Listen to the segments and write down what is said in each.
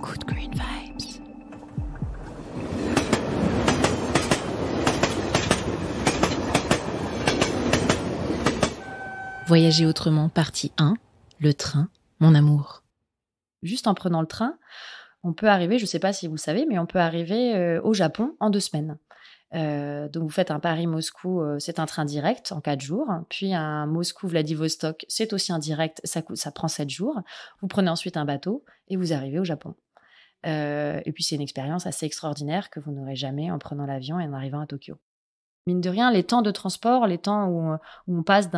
Good green vibes. Voyager autrement, partie 1, le train, mon amour. Juste en prenant le train, on peut arriver, je ne sais pas si vous le savez, mais on peut arriver au Japon en 2 semaines. Donc vous faites un Paris-Moscou, c'est un train direct en 4 jours. Puis un Moscou-Vladivostok, c'est aussi un direct, ça prend 7 jours. Vous prenez ensuite un bateau et vous arrivez au Japon. Et puis c'est une expérience assez extraordinaire que vous n'aurez jamais en prenant l'avion et en arrivant à Tokyo. Mine de rien, les temps de transport, les temps où on passe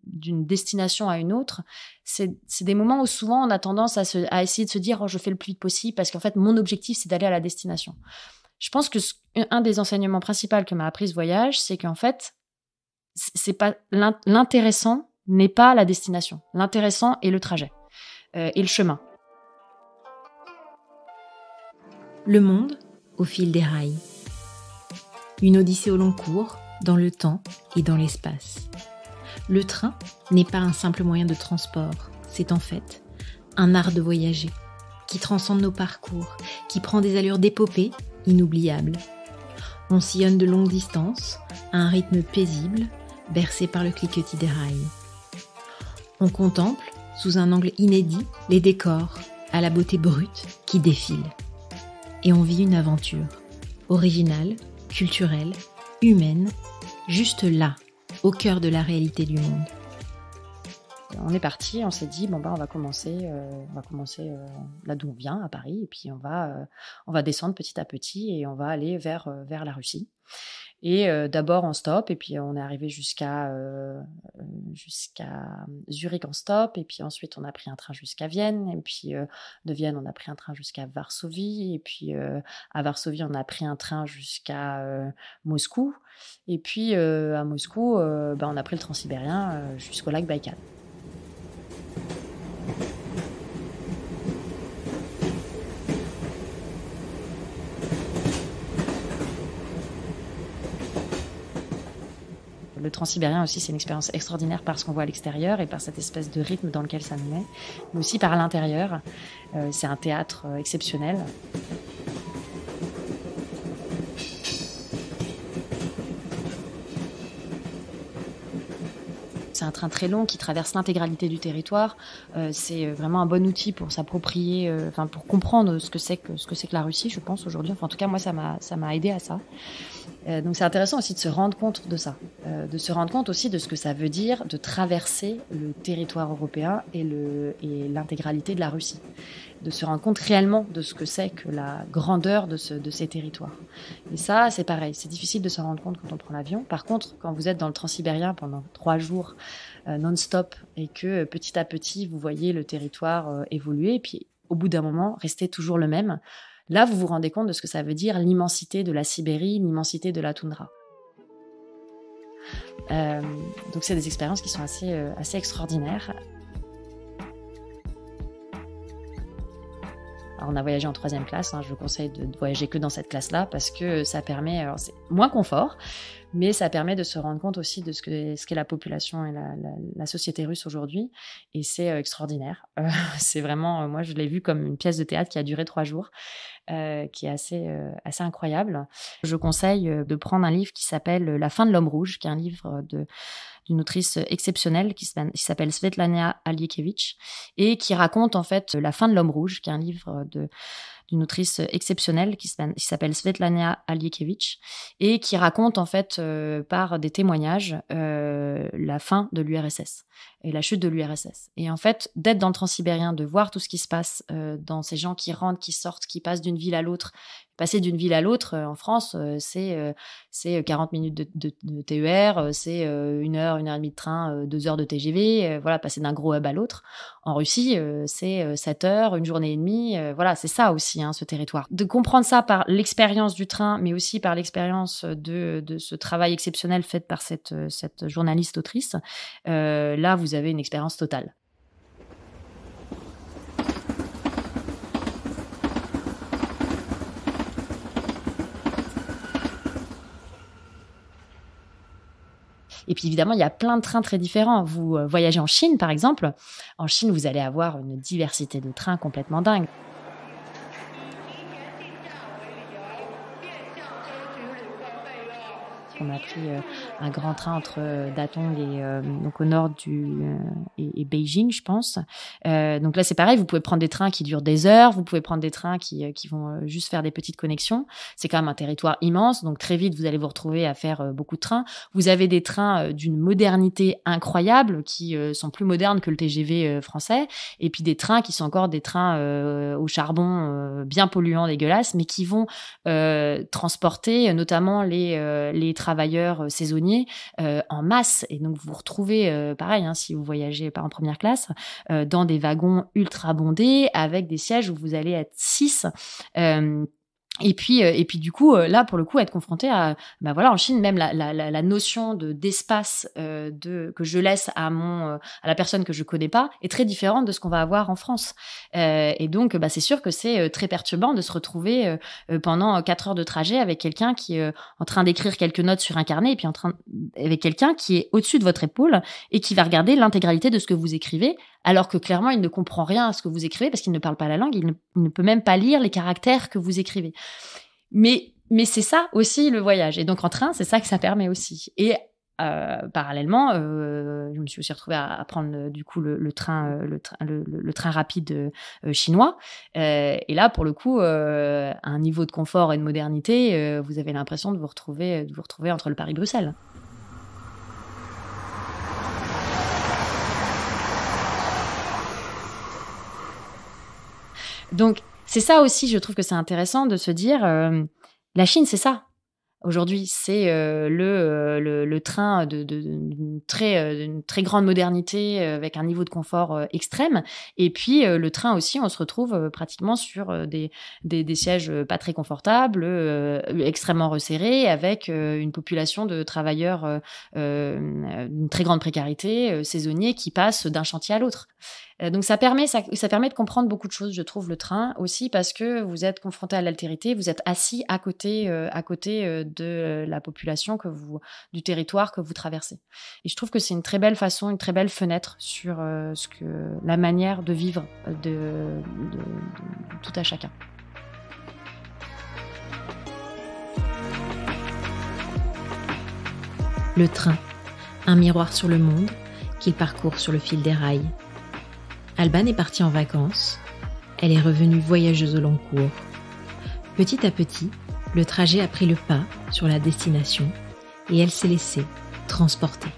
d'une destination à une autre, c'est des moments où souvent on a tendance à essayer de se dire « Oh, je fais le plus vite possible » parce qu'en fait, mon objectif, c'est d'aller à la destination. Je pense que un des enseignements principaux que m'a appris ce voyage, c'est qu'en fait, c'est pas l'intéressant n'est pas la destination. L'intéressant est le trajet et le chemin. Le monde au fil des rails. Une odyssée au long cours, dans le temps et dans l'espace. Le train n'est pas un simple moyen de transport, c'est en fait un art de voyager, qui transcende nos parcours, qui prend des allures d'épopée inoubliables. On sillonne de longues distances, à un rythme paisible, bercé par le cliquetis des rails. On contemple, sous un angle inédit, les décors, à la beauté brute qui défile. Et on vit une aventure, originale, culturelle, humaine, juste là, au cœur de la réalité du monde. On est parti, on s'est dit on va commencer là d'où on vient, à Paris, et puis on va descendre petit à petit et on va aller vers la Russie. Et d'abord en stop, et puis on est arrivé jusqu'à Zurich en stop, et puis ensuite on a pris un train jusqu'à Vienne, et puis de Vienne on a pris un train jusqu'à Varsovie, et puis à Varsovie on a pris un train jusqu'à Moscou, et puis à Moscou on a pris le transsibérien jusqu'au lac Baïkal. Le transsibérien aussi, c'est une expérience extraordinaire parce qu'on voit à l'extérieur et par cette espèce de rythme dans lequel ça nous met, mais aussi par l'intérieur. C'est un théâtre exceptionnel. C'est un train très long qui traverse l'intégralité du territoire. C'est vraiment un bon outil pour s'approprier, pour comprendre ce que c'est que la Russie, je pense, aujourd'hui. En tout cas, moi, ça m'a aidé à ça. Donc c'est intéressant aussi de se rendre compte de ça, de se rendre compte aussi de ce que ça veut dire de traverser le territoire européen et l'intégralité de la Russie, de se rendre compte réellement de ce que c'est que la grandeur de ces territoires. Et ça, c'est pareil, c'est difficile de s'en rendre compte quand on prend l'avion. Par contre, quand vous êtes dans le transsibérien pendant 3 jours non-stop et que petit à petit vous voyez le territoire évoluer, et puis au bout d'un moment rester toujours le même. Là, vous vous rendez compte de ce que ça veut dire l'immensité de la Sibérie, l'immensité de la toundra. Donc, c'est des expériences qui sont assez extraordinaires. Alors, on a voyagé en 3e classe. Je vous conseille de voyager que dans cette classe-là parce que ça permet, alors c'est moins confort, mais ça permet de se rendre compte aussi de ce qu'est la population et la société russe aujourd'hui. Et c'est extraordinaire. C'est vraiment, moi, je l'ai vu comme une pièce de théâtre qui a duré 3 jours. Qui est assez incroyable. Je conseille de prendre un livre qui s'appelle La fin de l'homme rouge, qui est un livre d'une autrice exceptionnelle qui s'appelle Svetlana Alexievich et qui raconte en fait La fin de l'homme rouge, qui est un livre d'une autrice exceptionnelle qui s'appelle Svetlana Alexievich et qui raconte en fait par des témoignages la fin de l'URSS et la chute de l'URSS. Et en fait, d'être dans le transsibérien, de voir tout ce qui se passe dans ces gens qui rentrent, qui sortent, qui passent d'une ville à l'autre. Passer d'une ville à l'autre en France, c'est 40 minutes de TER, c'est 1 heure, 1 heure et demie de train, 2 heures de TGV. Voilà, passer d'un gros hub à l'autre. En Russie, c'est 7 heures, 1 journée et demie. Voilà, c'est ça aussi, ce territoire. De comprendre ça par l'expérience du train, mais aussi par l'expérience de ce travail exceptionnel fait par cette journaliste autrice, là, vous avez une expérience totale. Et puis évidemment, il y a plein de trains très différents. Vous voyagez en Chine, par exemple. En Chine, vous allez avoir une diversité de trains complètement dingue. On a pris un grand train entre Datong donc au nord et Beijing, je pense. Donc là, c'est pareil, vous pouvez prendre des trains qui durent des heures, vous pouvez prendre des trains qui vont juste faire des petites connexions. C'est quand même un territoire immense, donc très vite, vous allez vous retrouver à faire beaucoup de trains. Vous avez des trains d'une modernité incroyable qui sont plus modernes que le TGV français, et puis des trains qui sont encore des trains au charbon bien polluants, dégueulasses, mais qui vont transporter notamment les travailleurs saisonniers en masse. Et donc, vous vous retrouvez, pareil, si vous voyagez pas en première classe, dans des wagons ultra bondés avec des sièges où vous allez être 6. Et puis du coup là pour le coup être confronté à en Chine même la notion d'espace que je laisse à la personne que je connais pas est très différente de ce qu'on va avoir en France, et donc c'est sûr que c'est très perturbant de se retrouver pendant 4 heures de trajet avec quelqu'un qui est en train d'écrire quelques notes sur un carnet, et puis avec quelqu'un qui est au-dessus de votre épaule et qui va regarder l'intégralité de ce que vous écrivez, alors que clairement il ne comprend rien à ce que vous écrivez parce qu'il ne parle pas la langue, il ne peut même pas lire les caractères que vous écrivez. Mais c'est ça aussi le voyage. Et donc en train, c'est ça que ça permet aussi. Et parallèlement, je me suis aussi retrouvée à prendre du coup le train rapide chinois. Et là, pour le coup, un niveau de confort et de modernité, vous avez l'impression de vous retrouver entre le Paris et Bruxelles. Donc, c'est ça aussi, je trouve que c'est intéressant de se dire, la Chine, c'est ça. Aujourd'hui, c'est le train d'une très grande modernité avec un niveau de confort extrême. Et puis, le train aussi, on se retrouve pratiquement sur des sièges pas très confortables, extrêmement resserrés, avec une population de travailleurs d'une très grande précarité, saisonniers, qui passent d'un chantier à l'autre. Donc ça permet de comprendre beaucoup de choses, je trouve, le train aussi, parce que vous êtes confronté à l'altérité, vous êtes assis à côté de la population du territoire que vous traversez. Et je trouve que c'est une très belle façon, une très belle fenêtre sur la manière de vivre de tout à chacun. Le train, un miroir sur le monde qu'il parcourt sur le fil des rails. Alban est partie en vacances. Elle est revenue voyageuse au long cours. Petit à petit, le trajet a pris le pas sur la destination et elle s'est laissée transporter.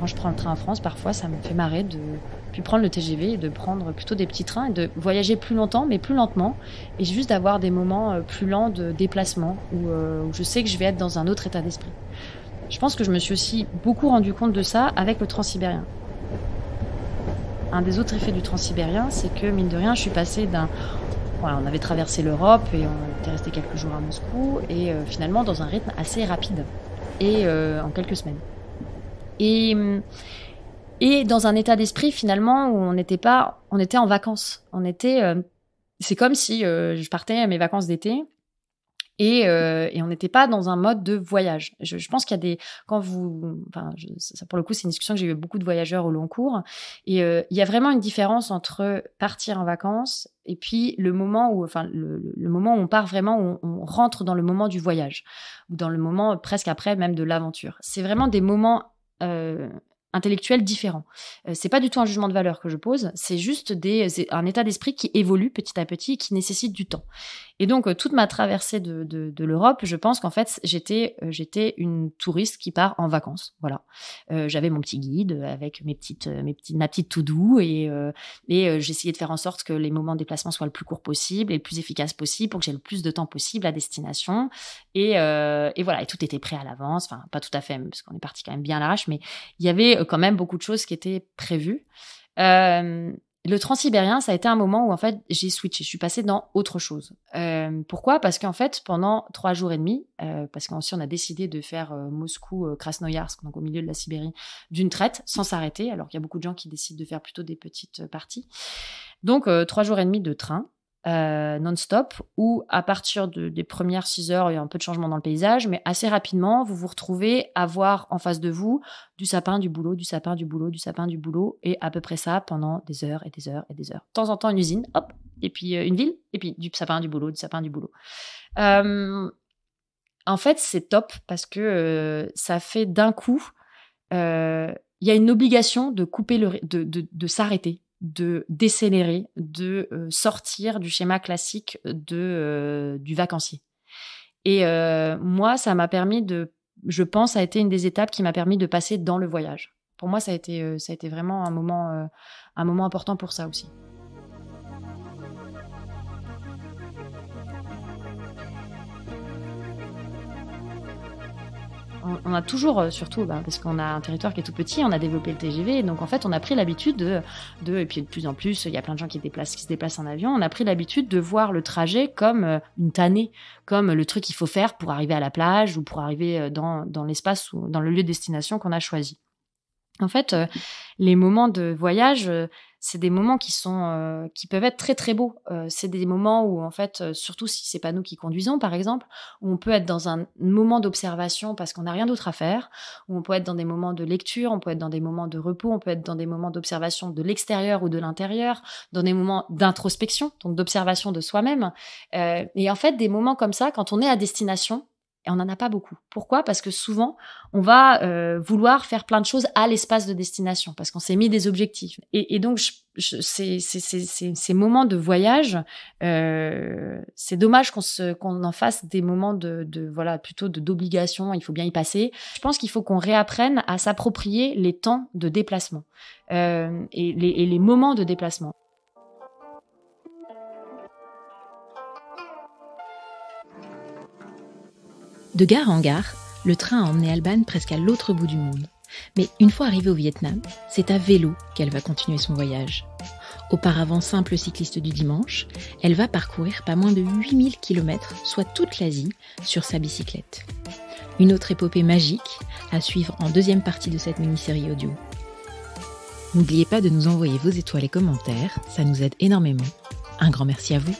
Quand je prends le train en France, parfois, ça me fait marrer de plus prendre le TGV et de prendre plutôt des petits trains et de voyager plus longtemps, mais plus lentement, et juste d'avoir des moments plus lents de déplacement où je sais que je vais être dans un autre état d'esprit. Je pense que je me suis aussi beaucoup rendu compte de ça avec le transsibérien. Un des autres effets du transsibérien, c'est que, mine de rien, je suis passée on avait traversé l'Europe et on était resté quelques jours à Moscou, et finalement dans un rythme assez rapide, et en quelques semaines. Et dans un état d'esprit finalement où on était en vacances. C'est comme si je partais à mes vacances d'été et on n'était pas dans un mode de voyage. Je pense qu'il y a ça, pour le coup, c'est une discussion que j'ai eu avec beaucoup de voyageurs au long cours, et il y a vraiment une différence entre partir en vacances et puis le moment où on part vraiment, où on rentre dans le moment du voyage, ou dans le moment presque après même de l'aventure. C'est vraiment des moments intellectuels différents. C'est pas du tout un jugement de valeur que je pose, c'est juste un état d'esprit qui évolue petit à petit et qui nécessite du temps. Et donc toute ma traversée de l'Europe, je pense qu'en fait j'étais une touriste qui part en vacances. Voilà. J'avais mon petit guide avec ma petite to-do, et j'essayais de faire en sorte que les moments de déplacement soient le plus courts possible et le plus efficace possible pour que j'ai le plus de temps possible à destination. Et voilà, et tout était prêt à l'avance. Enfin, pas tout à fait, parce qu'on est parti quand même bien à l'arrache, mais il y avait quand même beaucoup de choses qui étaient prévues. Le transsibérien, ça a été un moment où en fait j'ai switché, je suis passée dans autre chose. Pourquoi ? Parce qu'en fait pendant 3 jours et demi, parce qu'ensuite on a décidé de faire Moscou-Krasnoyarsk, donc au milieu de la Sibérie, d'une traite, sans s'arrêter, alors qu'il y a beaucoup de gens qui décident de faire plutôt des petites parties. Donc 3 jours et demi de train. non-stop, où à partir des premières 6 heures, il y a un peu de changement dans le paysage, mais assez rapidement, vous vous retrouvez à voir en face de vous du sapin, du bouleau, du sapin, du bouleau, du sapin, du bouleau, et à peu près ça pendant des heures et des heures et des heures. De temps en temps, une usine, hop, et puis une ville, et puis du sapin, du bouleau, du sapin, du bouleau. En fait, c'est top parce que ça fait d'un coup, il y a une obligation de couper, de s'arrêter, de décélérer, de sortir du schéma classique du vacancier. Et moi, ça m'a permis je pense, ça a été une des étapes qui m'a permis de passer dans le voyage. Pour moi, ça a été vraiment un moment important pour ça aussi. On a toujours, surtout parce qu'on a un territoire qui est tout petit, on a développé le TGV, donc en fait on a pris l'habitude et puis de plus en plus, il y a plein de gens qui se déplacent en avion, on a pris l'habitude de voir le trajet comme une tannée, comme le truc qu'il faut faire pour arriver à la plage ou pour arriver dans l'espace ou dans le lieu de destination qu'on a choisi. En fait, les moments de voyage, c'est des moments qui peuvent être très très beaux. C'est des moments où en fait, surtout si c'est pas nous qui conduisons par exemple, où on peut être dans un moment d'observation parce qu'on n'a rien d'autre à faire, où on peut être dans des moments de lecture, on peut être dans des moments de repos, on peut être dans des moments d'observation de l'extérieur ou de l'intérieur, dans des moments d'introspection, donc d'observation de soi-même. Et en fait, des moments comme ça, quand on est à destination, et on n'en a pas beaucoup. Pourquoi ? Parce que souvent, on va vouloir faire plein de choses à l'espace de destination, parce qu'on s'est mis des objectifs. Et donc, ces moments de voyage, c'est dommage qu'on en fasse des moments plutôt d'obligation, il faut bien y passer. Je pense qu'il faut qu'on réapprenne à s'approprier les temps de déplacement et les moments de déplacement. De gare en gare, le train a emmené Alban presque à l'autre bout du monde. Mais une fois arrivée au Vietnam, c'est à vélo qu'elle va continuer son voyage. Auparavant simple cycliste du dimanche, elle va parcourir pas moins de 8000 km, soit toute l'Asie, sur sa bicyclette. Une autre épopée magique à suivre en deuxième partie de cette mini-série audio. N'oubliez pas de nous envoyer vos étoiles et commentaires, ça nous aide énormément. Un grand merci à vous.